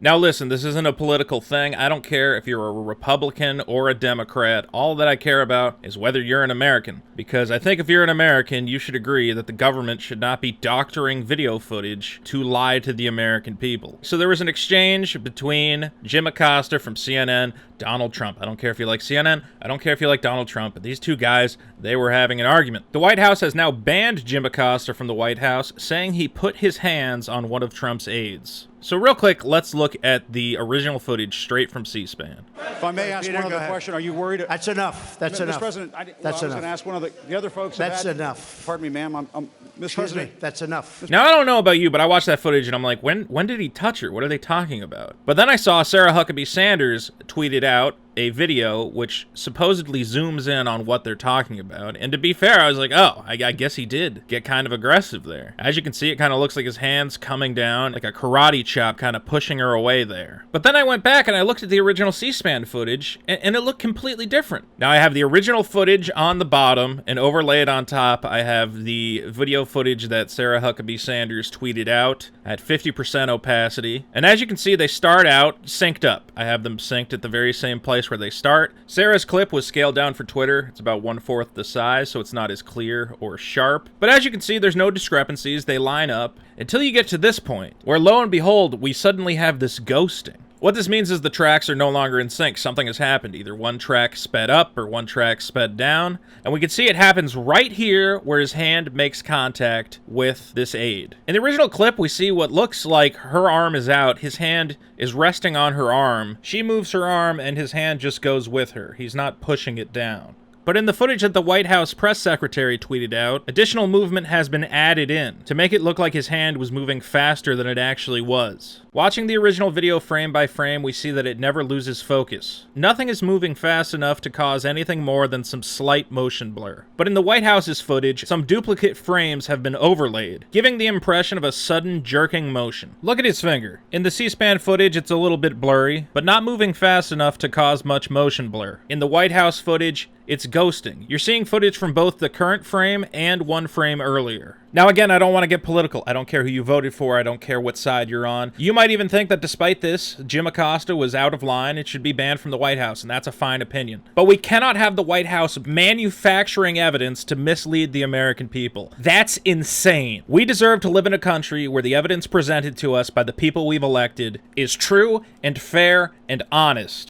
Now listen, this isn't a political thing. I don't care if you're a Republican or a Democrat. All that I care about is whether you're an American. Because I think if you're an American, you should agree that the government should not be doctoring video footage to lie to the American people. So there was an exchange between Jim Acosta from CNN, Donald Trump. I don't care if you like CNN. I don't care if you like Donald Trump. But these two guys, they were having an argument. The White House has now banned Jim Acosta from the White House, saying he put his hands on one of Trump's aides. So real quick, let's look at the original footage straight from C-SPAN. If I may ask one other question, are you worried? That's enough. That's enough. Mr. President, I was enough. going to ask one of the other folks. That's enough. Pardon me, ma'am. Mr. President. That's enough. Now, I don't know about you, but I watched that footage and I'm like, when did he touch her? What are they talking about? But then I saw Sarah Huckabee Sanders tweeted out a video which supposedly zooms in on what they're talking about. And to be fair, I was like, oh, I guess he did get kind of aggressive there. As you can see, it kind of looks like his hands coming down, like a karate chop kind of pushing her away there. But then I went back and I looked at the original C-SPAN footage and it looked completely different. Now I have the original footage on the bottom and overlaid on top, I have the video footage that Sarah Huckabee Sanders tweeted out at 50% opacity. And as you can see, they start out synced up. I have them synced at the very same place where they start. Sarah's clip was scaled down for Twitter. It's about 1/4 the size, so it's not as clear or sharp. But as you can see, there's no discrepancies. They line up until you get to this point, where lo and behold, we suddenly have this ghosting. What this means is the tracks are no longer in sync. Something has happened. Either one track sped up or one track sped down. And we can see it happens right here where his hand makes contact with this aid. In the original clip, we see what looks like her arm is out. His hand is resting on her arm. She moves her arm and his hand just goes with her. He's not pushing it down. But in the footage that the White House press secretary tweeted out, additional movement has been added in to make it look like his hand was moving faster than it actually was. Watching the original video frame by frame, we see that it never loses focus. Nothing is moving fast enough to cause anything more than some slight motion blur. But in the White House's footage, some duplicate frames have been overlaid, giving the impression of a sudden jerking motion. Look at his finger. In the C-SPAN footage, it's a little bit blurry, but not moving fast enough to cause much motion blur. In the White House footage, it's ghosting. You're seeing footage from both the current frame and one frame earlier. Now again, I don't want to get political. I don't care who you voted for. I don't care what side you're on. You might even think that despite this, Jim Acosta was out of line. It should be banned from the White House, and that's a fine opinion. But we cannot have the White House manufacturing evidence to mislead the American people. That's insane. We deserve to live in a country where the evidence presented to us by the people we've elected is true and fair and honest.